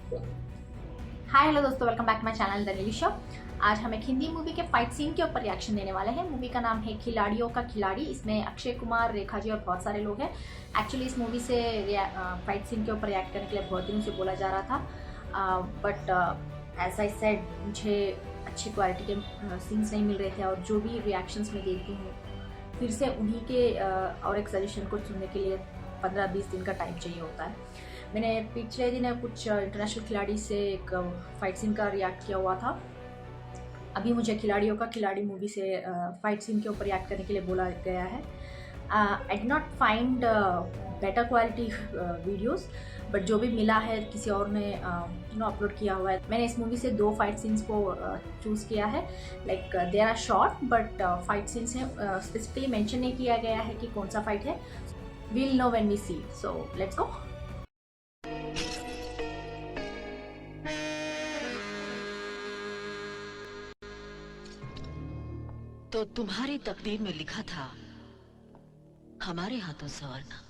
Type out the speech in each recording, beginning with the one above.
हाय hello दोस्तों, welcome back to my channel the Neeli show. आज हम एक हिंदी मूवी के फाइट सीन के ऊपर रिएक्शन देने वाले हैं। मूवी का नाम है खिलाड़ियों का खिलाड़ी। इसमें अक्षय कुमार, रेखा जी और बहुत सारे लोग हैं। एक्चुअली इस मूवी से फाइट सीन के ऊपर रिएक्ट करने के लिए बहुत दिनों से बोला जा रहा था, बट एज आई सेड मुझे अच्छी क्वालिटी के सीन्स नहीं मिल रहे थे, और जो भी रिएक्शंस मैं देखती हूँ फिर से उन्हीं के और एक सजेशन को सुनने के लिए 15-20 दिन का टाइम चाहिए होता है। मैंने पिछले दिन कुछ इंटरनेशनल खिलाड़ी से एक फाइट सीन का रिएक्ट किया हुआ था। अभी मुझे खिलाड़ियों का खिलाड़ी मूवी से फाइट सीन के ऊपर रिएक्ट करने के लिए बोला गया है। आई did not find better quality videos, but जो भी मिला है किसी और ने अपलोड किया हुआ है। मैंने इस मूवी से 2 फाइट सीन्स को चूज़ किया है। Like there are short but fight scenes हैं। स्पेसिफिकली मेंशन नहीं किया गया है कि कौन सा फाइट है। We'll know when we see, so let's go. तो तुम्हारी तकदीर में लिखा था हमारे हाथों संवरना।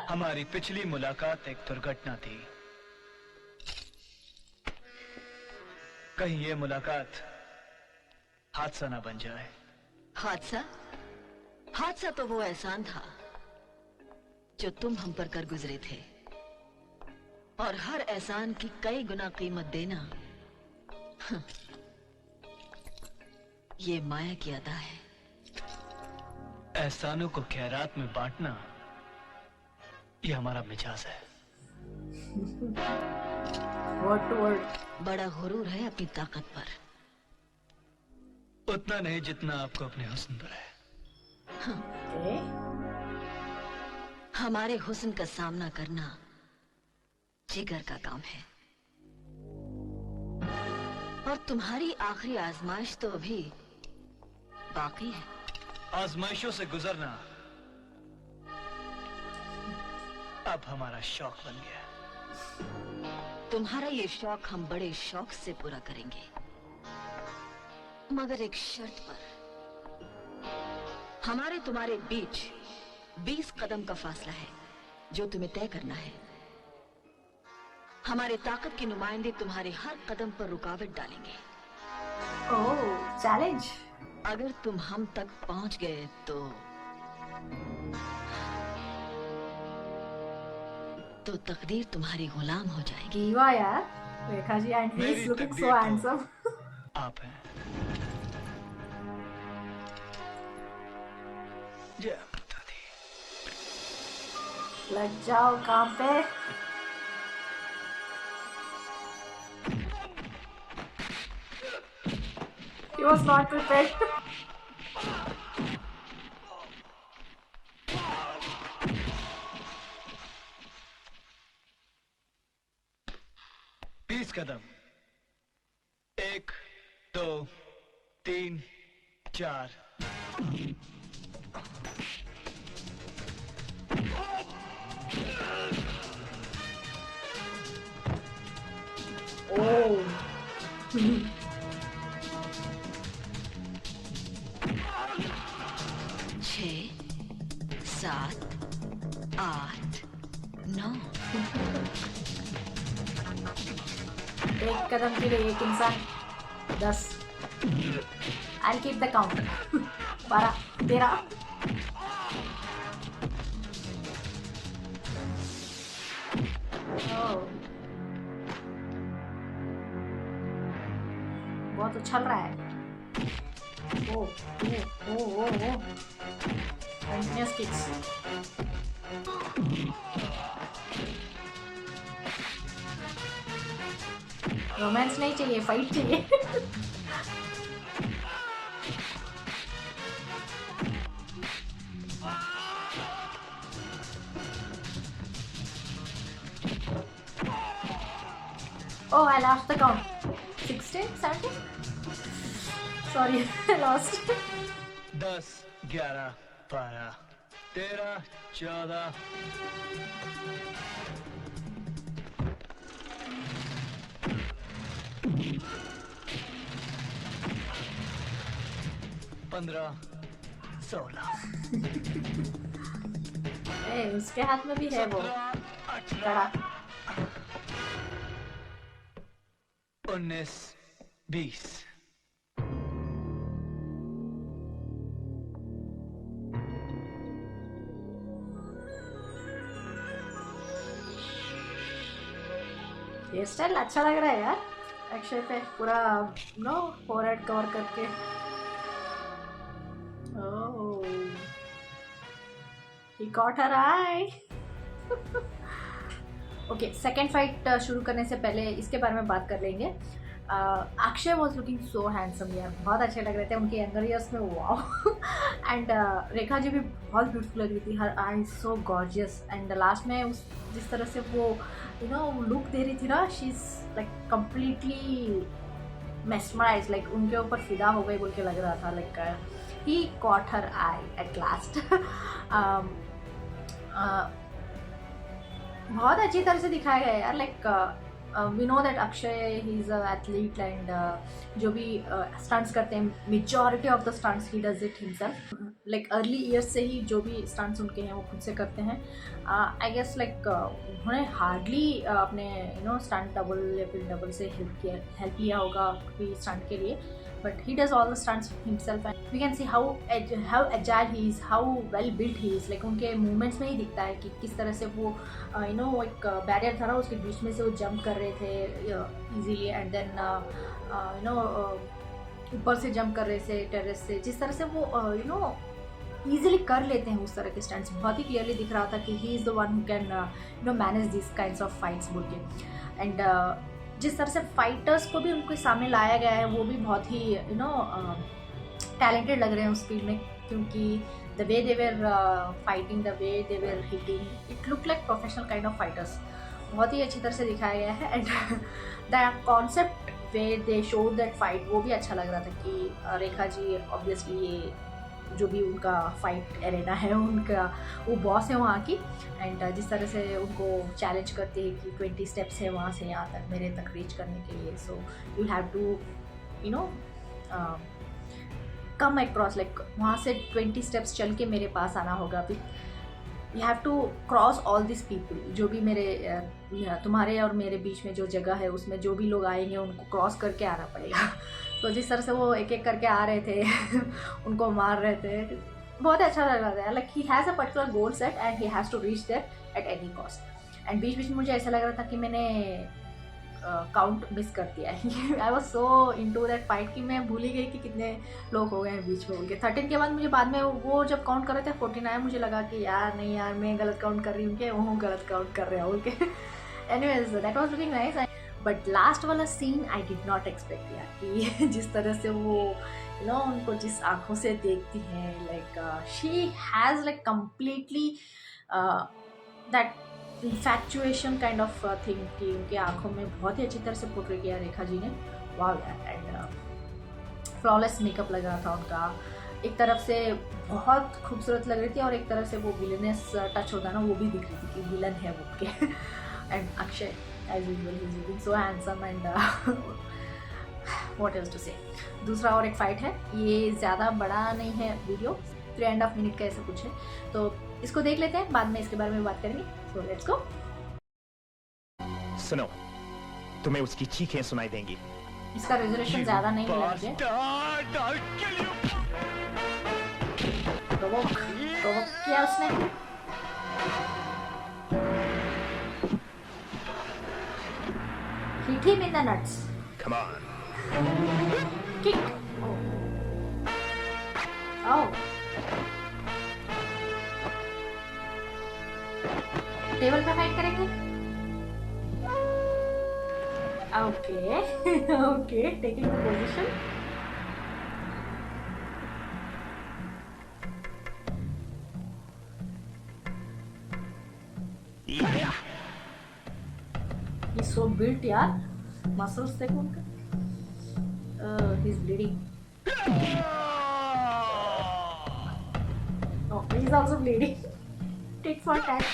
हमारी पिछली मुलाकात एक दुर्घटना थी। कहीं ये मुलाकात हादसा ना बन जाए। हादसा? हादसा तो वो एहसान था जो तुम हम पर कर गुजरे थे, और हर एहसान की कई गुना कीमत देना ये माया की अदा है। एहसानों को खैरात में बांटना ये हमारा मिजाज है। Word to word. बड़ा गुरूर है अपनी ताकत पर। उतना नहीं जितना आपको अपने हुस्न पर है। हमारे हुस्न का सामना करना जिगर का काम है, और तुम्हारी आखिरी आजमाइश तो अभी बाकी है। आजमाइशों से गुजरना अब हमारा शौक बन गया। तुम्हारा ये शौक हम बड़े शौक से पूरा करेंगे, मगर एक शर्त पर। हमारे तुम्हारे बीच 20 कदम का फासला है जो तुम्हें तय करना है। हमारे ताकत के नुमाइंदे तुम्हारे हर कदम पर रुकावट डालेंगे। ओह, चैलेंज। अगर तुम हम तक पहुंच गए तो तकदीर तुम्हारी गुलाम हो जाएगी। वाह यार, Rekha ji and he is looking so handsome. आप हैं। जय माता दी। लग जाओ काम पे। He was not prepared. बीस कदम। 1, 2, 3, 4। Oh. 6, 7, 8, 9। एक कदम के लिए एक इंसान 10। I'll keep the count. 12, 13। Oh. बहुत उछल रहा है। ओ ओ ओ ओ कंटिन्यूअस किक्स। रोमांस नहीं चाहिए, फाइट चाहिए। Oh, I lost the count. 16, 17? Sorry, I lost. 10, 11, 12, 13, 14। 15, 16। उसके हाथ में भी है वो 17, 18। कड़ा। 19, 20। हेयर स्टाइल अच्छा लग रहा है यार अक्षय पे, पूरा नो फोरहेड कवर करके। ओह, he caught her eye। Okay, second fight शुरू करने से पहले इसके बारे में बात कर लेंगे। Akshay was looking so handsome यार, बहुत अच्छे लग रहे थे उनके यंगर ईयर्स में, वाओ। एंड रेखा जी भी बहुत ब्यूटीफुल लग रही थी, हर आई सो गॉर्जियस। एंड लास्ट में उस जिस तरह से वो लुक दे रही थी ना, she is like completely mesmerise, like उनके ऊपर फिदा हो गई बोल के लग रहा था। Like he caught her eye at last. बहुत अच्छी तरह से दिखाया गया यार। Like we know that Akshay he is a athlete and जो भी स्टंट्स करते हैं, majority of the stunts he does it himself. Like early years से ही जो भी स्टंट्स उनके हैं वो खुद से करते हैं। आई गेस लाइक उन्होंने हार्डली अपने स्टंट डबल या फिर डबल से हेल्प लिया होगा कोई स्टंट के लिए, but he does all the stunts himself and we can see how agile he is, how well built he is। like उनके movements में ही दिखता है कि किस तरह से वो एक बैरियर था ना उसके बीच में से वो जंप कर रहे थे easily and then ऊपर से जंप कर रहे थे टेरेस से, जिस तरह से वो ईजिली कर लेते हैं उस तरह के स्टंट्स। बहुत ही क्लियरली दिख रहा था कि he is the one who can manage this kinds of fights बोल के। एंड जिस तरह से फाइटर्स को भी उनके सामने लाया गया है वो भी बहुत ही टैलेंटेड लग रहे हैं उस फील्ड में, क्योंकि the way they were fighting, the way they were hitting, it look like professional kind of fighters. बहुत ही अच्छी तरह से दिखाया गया है। And the concept way they show that fight वो भी अच्छा लग रहा था कि रेखा जी ऑब्वियसली ये जो भी उनका फाइट एरेना है उनका वो बॉस है वहाँ की। एंड जिस तरह से उनको चैलेंज करते हैं कि 20 स्टेप्स है वहाँ से यहाँ तक मेरे तक रीच करने के लिए, so you have to come across, like वहाँ से 20 स्टेप्स चल के मेरे पास आना होगा। फिर you have to cross all this people, जो भी मेरे तुम्हारे और मेरे बीच में जो जगह है उसमें जो भी लोग आएंगे उनको क्रॉस करके आना पड़ेगा। तो जिस तरह से वो एक एक करके आ रहे थे उनको मार रहे थे, बहुत अच्छा लग रहा था। Like he has a particular goal set and he has to reach that at any cost. And बीच बीच में मुझे ऐसा लग रहा था कि मैंने काउंट मिस कर दिया है। I was so into that fight कि मैं भूल ही गई कि कितने लोग हो गए हैं बीच में उनके। 13 के बाद मुझे बाद में वो जब काउंट कर रहे थे 49, मुझे लगा कि यार नहीं यार मैं गलत काउंट कर रही हूँ, वो गलत काउंट कर रहे हैं उनके। Anyways that was looking nice. But last वाला scene I did not expect यार, कि जिस तरह से वो उनको जिस आंखों से देखती हैं, like she has like completely that इन्फैक्चुएशन kind of thing कि उनके आंखों में बहुत ही अच्छी तरह से पोर्ट्रे किया रेखा जी ने। वाव यार। एंड फ्लॉलेस मेकअप लग रहा था उनका, एक तरफ से बहुत खूबसूरत लग रही थी और एक तरफ से वो विलनेस टच होता है ना वो भी दिख रही थी कि विलन है वो के। And Akshay as usual he is looking so handsome and what else to say. दूसरा और एक फाइट है, ये ज़्यादा बड़ा नहीं है वीडियो, 3.5 मिनट का ऐसा कुछ है, तो इसको देख लेते हैं, बाद में इसके बारे में बात करेंगे। सो लेट्स गो। सुनो, तुम्हें उसकी चीखें सुनाई देंगी। इसका रेजोल्यूशन ज़्यादा नहीं है मुझे। प्रोवोक किया उसने। Hit him in the nuts. Come on. Kick. Oh. Table पे फाइट करेंगे। Okay okay, taking the position. Yeah. He's so built यार, मसल्स देखो उनका। He's bleeding. Oh, he's also bleeding. Tit for tat.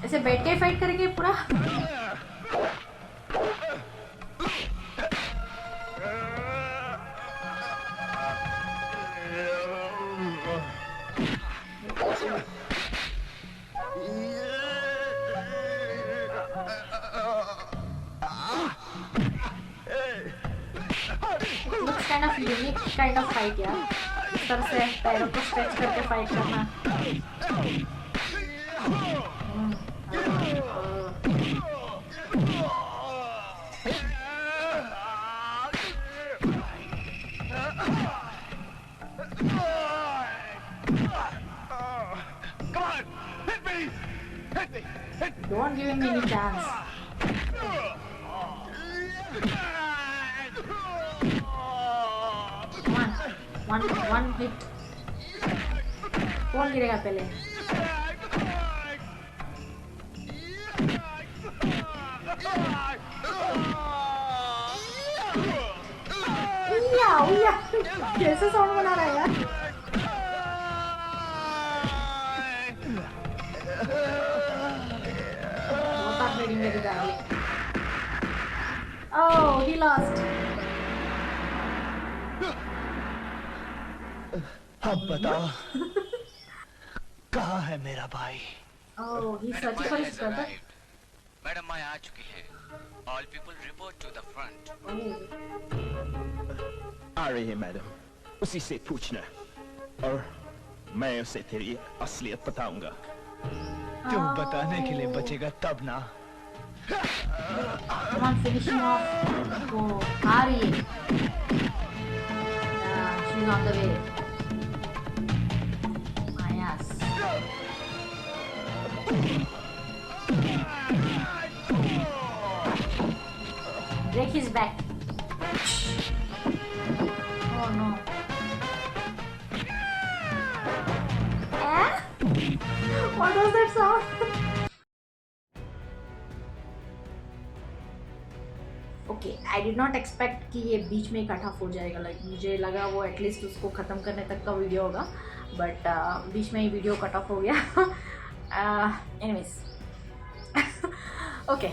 ऐसे बैठ के फाइट करेंगे पूरा। Of unique kind of fight यार, इस तरह से पैरों को स्ट्रेच करके फाइट करना। Don't give him any chance. One hit. कौन गिरेगा पहले? उया कैसे साउंड बना रहा है यार? Very darling. Oh, he lost. अब बता कहाँ है मेरा भाई? Oh, he's searching for his brother. Madam Maya आ चुकी है। All people report to the front. Oh. आ रही है मैडम, उसी से पूछना और मैं उसे तेरी असलियत बताऊंगा। तुम बताने के लिए बचेगा तब ना। Come on, finish him off. Oh, आ रही है। Yeah, she's on the way. Mayas. Break his back. Oh no. Eh? What was that sound? Okay, I did not expect कि ये बीच में इकट्ठा हो जाएगा। लाइक मुझे लगा वो एटलीस्ट उसको ख़त्म करने तक का वीडियो होगा, बट बीच में ही वीडियो कट ऑफ हो गया। एनीवेज ओके,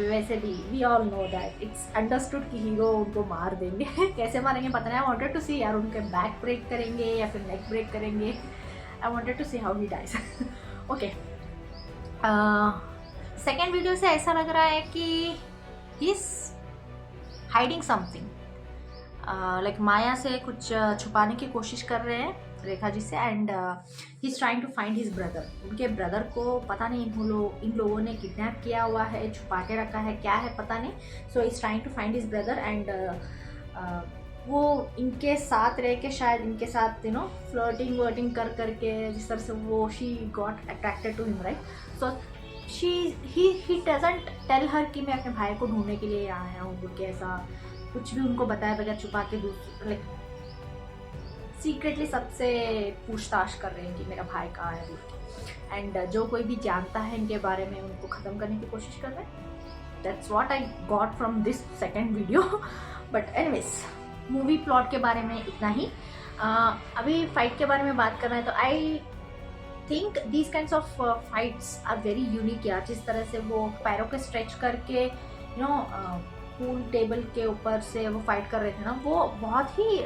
वैसे भी we all know that it's understood कि हीरो उनको मार देंगे। कैसे मारेंगे पता नहीं। आई वांटेड टू सी यार, उनके बैक ब्रेक करेंगे या फिर नेक ब्रेक करेंगे। I wanted to see how he dies. Okay, second video से ऐसा लग रहा है कि he is hiding something, like Maya से कुछ छुपाने की कोशिश कर रहे हैं रेखा जी से, and he is trying to find his brother. उनके ब्रदर को पता नहीं इन लोगों ने किडनैप किया हुआ है, छुपा के रखा है, क्या है पता नहीं। So is trying to find his brother and वो इनके साथ रह के शायद इनके साथ फ्लर्टिंग वर्टिंग कर करके जिस तरह से वो she got attracted to him, right? So he doesn't tell her कि मैं अपने भाई को ढूंढने के लिए आया हूँ, क्योंकि ऐसा कुछ भी उनको बताया बगैर छुपा के लाइक सीक्रेटली सबसे पूछताछ कर रहे हैं कि मेरा भाई कहाँ है बोल के। एंड जो कोई भी जानता है इनके बारे में उनको ख़त्म करने की कोशिश कर रहे हैं। That's what I got from this second video. But anyways, movie plot के बारे में इतना ही। अभी फाइट के बारे में बात करना है तो I think these kinds of fights are very unique यार। जिस तरह से वो पैरों के स्ट्रेच करके पूल टेबल के ऊपर से वो फाइट कर रहे थे ना, वो बहुत ही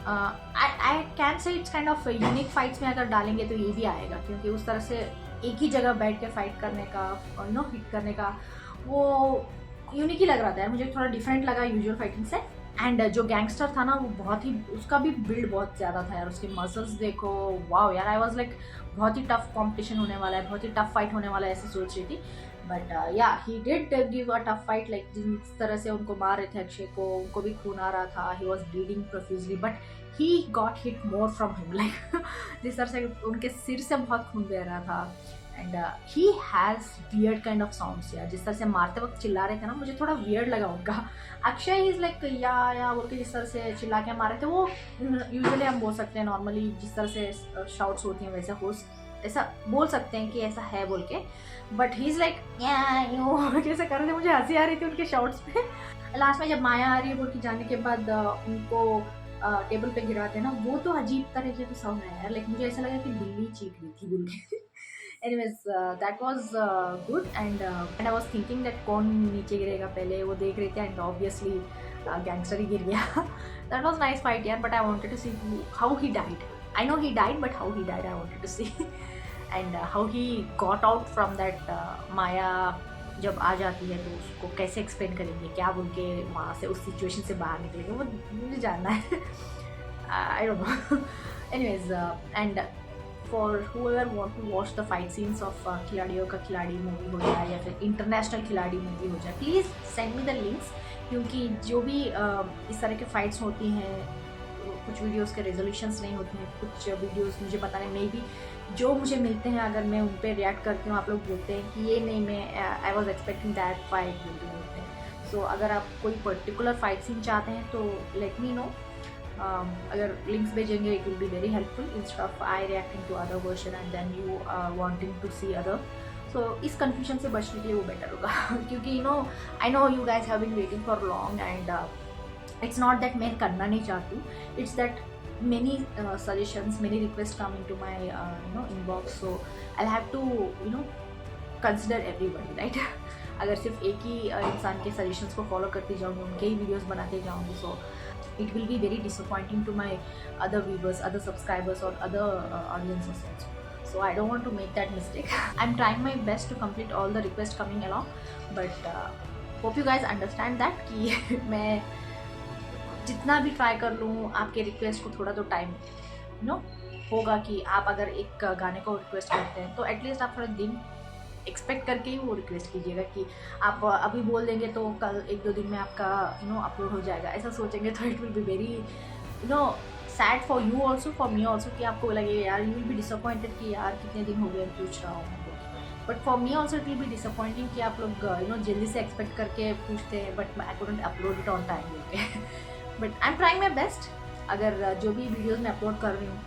I can say it's kind of unique fights में अगर डालेंगे तो ये भी आएगा, क्योंकि उस तरह से एक ही जगह बैठ के फाइट करने का हिट करने का वो यूनिक ही लग रहा था यार। मुझे थोड़ा डिफरेंट लगा यूजुअल फाइटिंग से। एंड जो गैंगस्टर था ना वो बहुत ही, उसका भी बिल्ड बहुत ज़्यादा था यार। उसके मसल्स देखो, वाओ यार। आई वाज लाइक बहुत ही टफ कंपटीशन होने वाला है, बहुत ही टफ फाइट होने वाला है ऐसे सोच रही थी। बट या he did give a tough fight. Like जिस तरह से उनको मार रहे थे अक्षय को, उनको भी खून आ रहा था, he was bleeding profusely, but he got hit more from him. Like जिस तरह से उनके सिर से बहुत खून बह रहा था। And he has weird kind of sounds यार। जिस तरह से मारते वक्त चिल्ला रहे थे ना, मुझे थोड़ा वियर्ड लगा उनका। अक्षय इज़ लाइक या बोल के जिस तरह से चिल्ला के मार रहे थे, वो यूजुअली हम बोल सकते हैं नॉर्मली जिस तरह से शाउट्स होती हैं वैसे हो, ऐसा बोल सकते हैं कि ऐसा है बोल के। बट ही इज़ लाइक कैसे कर रहे थे, मुझे हंसी आ रही थी उनके शाउट्स पे। लास्ट में जब माया आ रही है बोल के जाने के बाद उनको टेबल पे गिराते हैं ना, वो तो अजीब तरीके से साउंड आया यार। लाइक मुझे ऐसा लगा कि बिल्ली चीख रही थी बोल के। Anyways, that was good and I was thinking that कौन नीचे गिरेगा पहले, वो देख रहे थे and obviously gangster ही गिर गया। That was nice fight यार, but I wanted to see how he died. I know he died, but how he died I wanted to see and how he got out from that Maya जब आ जाती है तो उसको कैसे explain करेंगे, क्या बोल के वहाँ से उस सिचुएशन से बाहर निकलेंगे, वो मुझे जानना है। आई don't no. Anyways, and for whoever want to watch the fight scenes of खिलाड़ियों का खिलाड़ी मूवी हो जाए या फिर इंटरनेशनल खिलाड़ी मूवी हो जाए, please send me the links, क्योंकि जो भी इस तरह के फाइट्स होती हैं, कुछ वीडियोस के रेजोल्यूशंस नहीं होते हैं, कुछ वीडियोस मुझे पता नहीं, मे बी जो मुझे मिलते हैं अगर मैं उन पर रिएक्ट करती हूँ, आप लोग बोलते हैं कि ये नहीं, मैं I was expecting that fight will be होते हैं। सो अगर आप कोई पर्टिकुलर फाइट सीन चाहते हैं तो लेट मी नो। अगर लिंक्स भेजेंगे it will be very helpful instead of I reacting to other version and then you wanting to see other. So इस कन्फ्यूजन से बचने के लिए वो बेटर होगा। क्योंकि I know you guys have been waiting for long and it's not that मैं करना नहीं चाहती हूँ, it's that many suggestions, many requests come into my inbox, so I'll have to consider everybody, right? अगर सिर्फ एक ही इंसान के सजेशंस को फॉलो करती जाऊँगी, उनके ही वीडियोस बनाते जाऊँगी, सो it will be very disappointing to my other viewers, other subscribers or other audiences also. So I don't want to make that mistake. I'm trying my best to complete all the requests coming along, but hope you guys understand that कि मैं जितना भी try कर लूँ आपके request को थोड़ा तो टाइम होगा कि आप अगर एक गाने को रिक्वेस्ट करते हैं तो एटलीस्ट आप थोड़ा दिन एक्सपेक्ट करके ही वो रिक्वेस्ट कीजिएगा कि आप अभी बोल देंगे तो कल 1-2 दिन में आपका अपलोड हो जाएगा, ऐसा सोचेंगे तो it will be very sad for you also, for me also, कि आपको लगेगा यार यू विल बी डिसअपॉइंटेड कि यार कितने दिन हो गए पूछ रहा हूँ। But for me also it will B disappointing कि आप लोग जल्दी से एक्सपेक्ट करके पूछते हैं but I couldn't upload it on time बोल के। But I am trying my best. अगर जो भी वीडियोज़ मैं अपलोड कर रही हूँ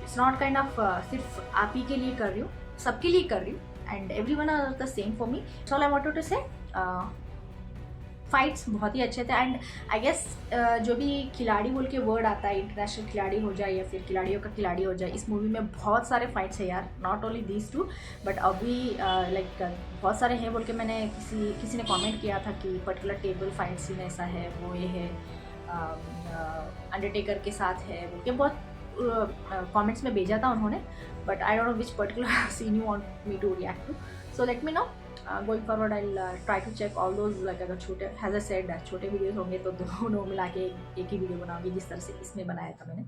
इट्स नॉट काइंड ऑफ सिर्फ आप ही के लिए कर रही हूँ, सबके लिए कर रही हूँ, and every one are the same for me. So all I wanted to say fights बहुत ही अच्छे थे एंड आई गेस जो भी खिलाड़ी बोल के वर्ड आता है, इंटरनेशनल खिलाड़ी हो जाए या फिर खिलाड़ियों का खिलाड़ी हो जाए, इस मूवी में बहुत सारे फाइट्स है यार, not only these two but अभी लाइक बहुत सारे हैं बोल के मैंने किसी ने कमेंट किया था कि पर्टिकुलर टेबल फाइट सीन ऐसा है, वो ये है, अंडरटेकर के साथ है बोल के बहुत कमेंट्स में भेजा था उन्होंने, but I don't know which particular scene you want me to react to, so let me know. Going forward I try to check all those, like अगर छोटे हैज अ सेड छोटे वीडियोस होंगे तो दोनों मिला के एक ही वीडियो बनाऊंगी जिस तरह से इसमें बनाया था मैंने।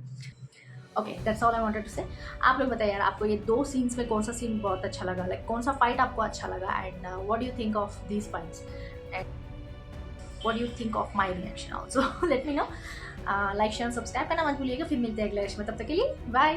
Okay, that's all I wanted to say. आप लोग बताइए यार आपको ये 2 सीन्स में कौन सा सीन बहुत अच्छा लगा, लाइक कौन सा फाइट आपको अच्छा लगा and what do you think of these fights and what do you think of my reaction also? Let me know. Like, share, subscribe करना मत भूलिएगा। फिर मिलते हैं अगले में, तब तक के लिए बाय।